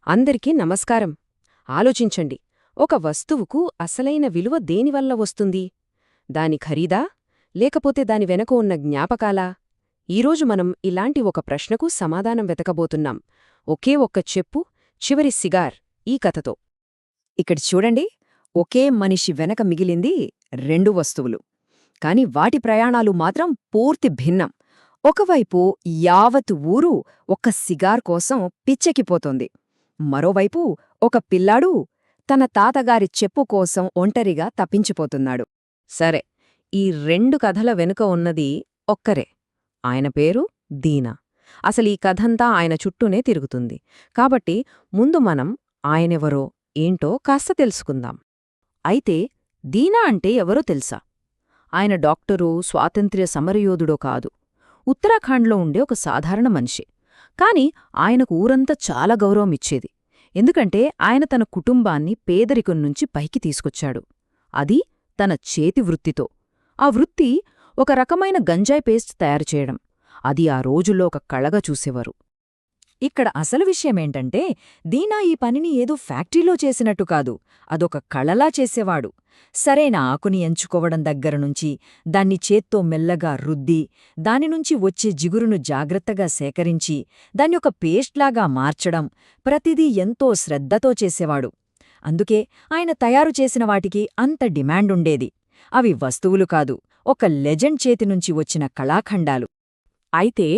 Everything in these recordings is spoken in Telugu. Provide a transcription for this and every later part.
అందరికీ నమస్కారం. ఆలోచించండి, ఒక వస్తువుకు అసలైన విలువ దేనివల్ల వస్తుంది? దాని ఖరీదా, లేకపోతే దాని వెనక ఉన్న జ్ఞాపకాలా? ఈరోజు మనం ఇలాంటి ఒక ప్రశ్నకు సమాధానం వెతకబోతున్నాం, ఒకే ఒక్క చెప్పు, చివరి సిగార్ ఈ కథతో. ఇక్కడ చూడండి, ఒకే మనిషి వెనక మిగిలింది రెండు వస్తువులు. కాని వాటి ప్రయాణాలు మాత్రం పూర్తి భిన్నం. ఒకవైపు యావత్ ఊరు ఒక్క సిగార్ కోసం పిచ్చెక్కిపోతోంది. మరోవైపు ఒక పిల్లాడు తన తాతగారి చెప్పు కోసం ఒంటరిగా తప్పించిపోతున్నాడు. సరే, ఈ రెండు కథల వెనుక ఉన్నది ఒక్కరే. ఆయన పేరు దీనా. అసలీ కథంతా ఆయన చుట్టూనే తిరుగుతుంది. కాబట్టి ముందు మనం ఆయనెవరో ఏంటో కాస్త తెలుసుకుందాం. అయితే దీనా అంటే ఎవరో తెలుసా? ఆయన డాక్టరో, స్వాతంత్ర్య సమరయోధుడో కాదు. ఉత్తరాఖండ్లో ఉండే ఒక సాధారణ మనిషి. కాని ఆయనకు ఊరంతా చాలా గౌరవమిచ్చేది. ఎందుకంటే ఆయన తన కుటుంబాన్ని పేదరికం నుంచి పైకి తీసుకొచ్చాడు. అది తన చేతి వృత్తితో. ఆ వృత్తి ఒక రకమైన గంజాయి పేస్ట్ తయారుచేయడం. అది ఆ రోజుల్లో ఒక కళగా చూసేవారు. ఇక్కడ అసలు విషయమేంటంటే, దీనా ఈ పనిని ఏదో ఫ్యాక్టరీలో చేసినట్టు కాదు, అదొక కళలా చేసేవాడు. సరైన ఆకుని ఎంచుకోవడం దగ్గరనుంచి, దాన్ని చేత్తో మెల్లగా రుద్ది, దానినుంచి వచ్చే జిగురును జాగ్రత్తగా సేకరించి, దాన్నొక పేస్ట్లాగా మార్చడం, ప్రతిదీ ఎంతో శ్రద్ధతో చేసేవాడు. అందుకే ఆయన తయారు చేసిన వాటికి అంత డిమాండుండేది. అవి వస్తువులు కాదు, ఒక లెజెండ్ చేతినుంచి వచ్చిన కళాఖండాలు. అయితే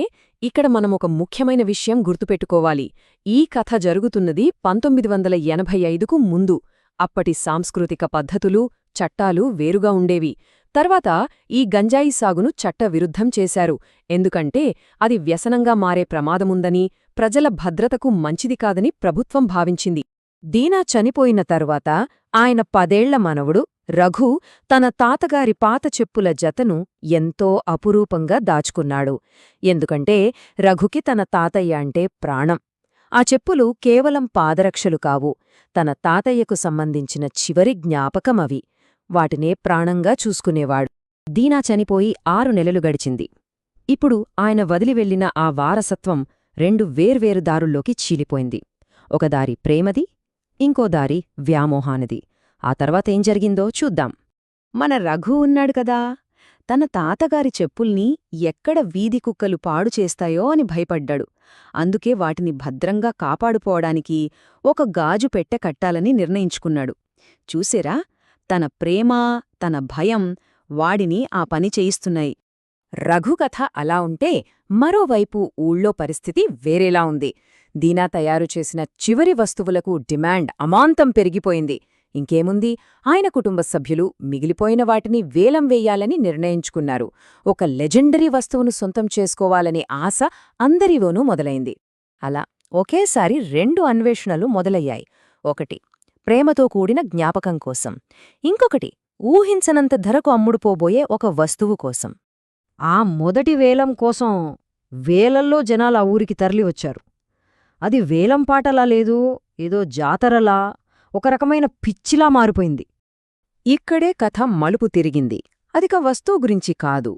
ఇక్కడ మనమొక ముఖ్యమైన విషయం గుర్తుపెట్టుకోవాలి. ఈ కథ జరుగుతున్నది 1985కు ముందు. అప్పటి సాంస్కృతిక పద్ధతులు, చట్టాలు వేరుగా ఉండేవి. తర్వాత ఈ గంజాయి సాగును చట్టవిరుద్ధం చేశారు. ఎందుకంటే అది వ్యసనంగా మారే ప్రమాదముందని, ప్రజల భద్రతకు మంచిది కాదని ప్రభుత్వం భావించింది. దీనా చనిపోయిన తరువాత ఆయన 10ఏళ్ల మనవడు రఘు తన తాతగారి పాత చెప్పుల జతను ఎంతో అపురూపంగా దాచుకున్నాడు. ఎందుకంటే రఘుకి తన తాతయ్య అంటే ప్రాణం. ఆ చెప్పులు కేవలం పాదరక్షలు కావు, తన తాతయ్యకు సంబంధించిన చివరి జ్ఞాపకమవి. వాటినే ప్రాణంగా చూసుకునేవాడు. దీనా చనిపోయి 6 నెలలు గడిచింది. ఇప్పుడు ఆయన వదిలివెళ్లిన ఆ వారసత్వం 2 వేర్వేరు దారుల్లోకి చీలిపోయింది. ఒక దారి ప్రేమది, ఇంకో దారి వ్యామోహానిది. ఆ తర్వాతేం జరిగిందో చూద్దాం. మన రఘు ఉన్నాడు కదా, తన తాతగారి చెప్పుల్ని ఎక్కడ వీధి కుక్కలు పాడు చేస్తాయో అని భయపడ్డాడు. అందుకే వాటిని భద్రంగా కాపాడుకోవడానికి ఒక గాజు పెట్టె కట్టాలని నిర్ణయించుకున్నాడు. చూసేరా, తన ప్రేమ, తన భయం వాడిని ఆ పని చేయిస్తున్నాయి. రఘు కథ అలా ఉంటే, మరోవైపు ఊళ్ళో పరిస్థితి వేరేలా ఉంది. దీనా తయారుచేసిన చివరి వస్తువులకు డిమాండ్ అమాంతం పెరిగిపోయింది. ఇంకేముంది, ఆయన కుటుంబ సభ్యులు మిగిలిపోయిన వాటిని వేలం వేయాలని నిర్ణయించుకున్నారు. ఒక లెజెండరీ వస్తువును సొంతం చేసుకోవాలనే ఆశ అందరిలోనూ మొదలైంది. అలా ఒకేసారి 2 అన్వేషణలు మొదలయ్యాయి. ఒకటి ప్రేమతో కూడిన జ్ఞాపకం కోసం, ఇంకొకటి ఊహించనంత ధరకు అమ్ముడుపోబోయే ఒక వస్తువు కోసం. ఆ మొదటి వేలం కోసం వేలల్లో జనాలు ఆ ఊరికి తరలివచ్చారు. అది వేలం పాటలా లేదు, ఏదో జాతరలా, ఒక రకమైన పిచ్చిలా మారిపోయింది. ఇక్కడే కథ మలుపు తిరిగింది. అదిక వస్తువు గురించి కాదు,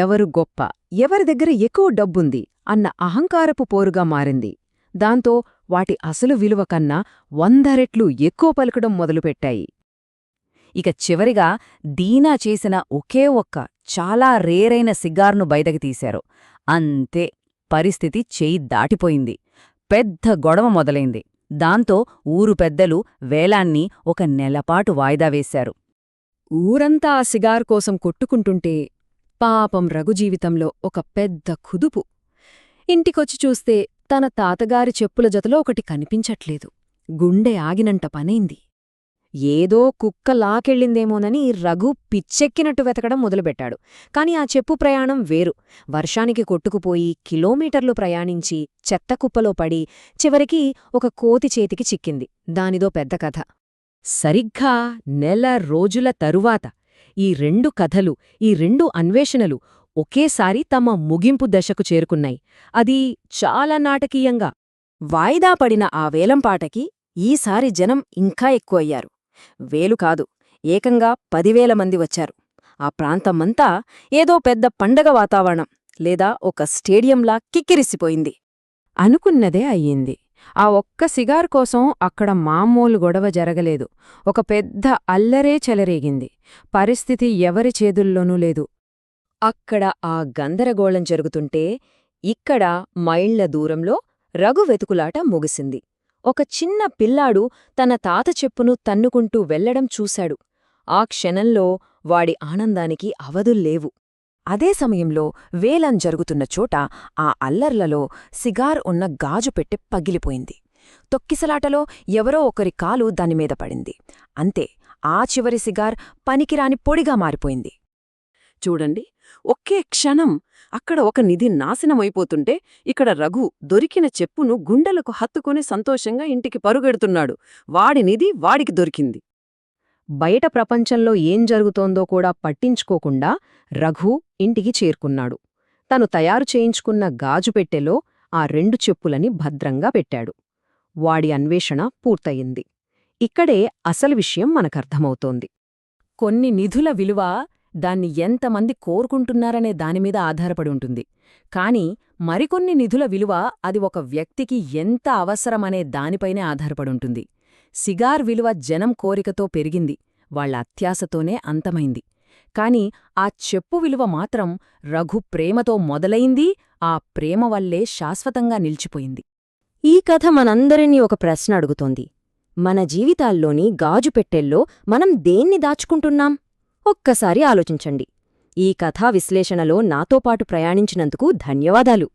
ఎవరు గొప్ప, ఎవరి దగ్గర ఎక్కువ డబ్బుంది అన్న అహంకారపు పోరుగా మారింది. దాంతో వాటి అసలు విలువ కన్నా 100 రెట్లు ఎక్కువ పలకడం మొదలుపెట్టాయి. ఇక చివరిగా దీనా చేసిన ఒకే ఒక్క చాలా రేరైన సిగార్ను బయటకు తీశారు. అంతే, పరిస్థితి చేయి దాటిపోయింది. పెద్ద గొడవ మొదలైంది. దాంతో ఊరు పెద్దలు వేలాన్ని 1 నెలపాటు వాయిదా వేశారు. ఊరంతా ఆ సిగార్ కోసం కొట్టుకుంటుంటే పాపం రఘు జీవితంలో ఒక పెద్ద కుదుపు. ఇంటికొచ్చి చూస్తే తన తాతగారి చెప్పుల జతలో ఒకటి కనిపించట్లేదు. గుండె ఆగినంట పనైంది. ఏదో కుక్క లాకెళ్ళిందేమోనని రఘు పిచ్చెక్కినట్టు వెతకడం మొదలుపెట్టాడు. కాని ఆ చెప్పు ప్రయాణం వేరు. వర్షానికి కొట్టుకుపోయి కిలోమీటర్లు ప్రయాణించి చెత్తకుప్పలో పడి చివరికి ఒక కోతి చేతికి చిక్కింది. దానిదో పెద్ద కథ. సరిగ్గా నెల రోజుల తరువాత ఈ 2 కథలు, ఈ 2 అన్వేషణలు ఒకేసారి తమ ముగింపు దశకు చేరుకున్నాయి. అది చాలా నాటకీయంగా. వాయిదా పడిన ఆ వేలంపాటకి ఈసారి జనం ఇంకా ఎక్కువయ్యారు. వేలు కాదు, ఏకంగా 10,000 మంది వచ్చారు. ఆ ప్రాంతమంతా ఏదో పెద్ద పండగ వాతావరణం లేదా ఒక స్టేడియంలా కిక్కిరిసిపోయింది. అనుకున్నదే అయ్యింది. ఆ ఒక్క సిగార్ కోసం అక్కడ మామూలు గొడవ జరగలేదు. ఒక పెద్ద అల్లరే చెలరేగింది. పరిస్థితి ఎవరి చేతుల్లోనూ లేదు. అక్కడ ఆ గందరగోళం జరుగుతుంటే ఇక్కడ మైళ్ల దూరంలో రఘు వెతుకులాట ముగిసింది. ఒక చిన్న పిల్లాడు తన తాత చెప్పును తన్నుకుంటూ వెళ్లడం చూశాడు. ఆ క్షణంలో వాడి ఆనందానికి అవధుల్లేవు. అదే సమయంలో వేలం జరుగుతున్న చోట ఆ అల్లర్లలో సిగార్ ఉన్న గాజు పెట్టె పగిలిపోయింది. తొక్కిసలాటలో ఎవరో ఒకరి కాలు దానిమీద పడింది. అంతే, ఆ చివరి సిగార్ పనికిరాని పొడిగా మారిపోయింది. చూడండి, ఒకే క్షణం అక్కడ ఒక నిధి నాశనమైపోతుంటే ఇక్కడ రఘు దొరికిన చెప్పును గుండెలకు హత్తుకుని సంతోషంగా ఇంటికి పరుగెడుతున్నాడు. వాడి నిధి వాడికి దొరికింది. బయట ప్రపంచంలో ఏం జరుగుతోందో కూడా పట్టించుకోకుండా రఘు ఇంటికి చేరుకున్నాడు. తను తయారు చేయించుకున్న గాజుపెట్టెలో ఆ 2 చెప్పులని భద్రంగా పెట్టాడు. వాడి అన్వేషణ పూర్తయింది. ఇక్కడే అసలు విషయం మనకర్థమవుతోంది. కొన్ని నిధుల విలువ దాన్ని ఎంతమంది కోరుకుంటున్నారనే దానిమీద ఆధారపడి ఉంటుంది. కాని మరికొన్ని నిధుల విలువ అది ఒక వ్యక్తికి ఎంత అవసరమనే దానిపైనే ఆధారపడుంటుంది. సిగార్ విలువ జనం కోరికతో పెరిగింది, వాళ్ల అత్యాశతోనే అంతమైంది. కాని ఆ చెప్పు విలువ మాత్రం రఘు ప్రేమతో మొదలైంది, ఆ ప్రేమ వల్లే శాశ్వతంగా నిలిచిపోయింది. ఈ కథ మనందరినీ ఒక ప్రశ్న అడుగుతోంది. మన జీవితాల్లోని గాజుపెట్టెల్లో మనం దేన్ని దాచుకుంటున్నాం? ఒక్కసారి ఆలోచించండి. ఈ కథా విశ్లేషణలో నాతో పాటు ప్రయాణించినందుకు ధన్యవాదాలు.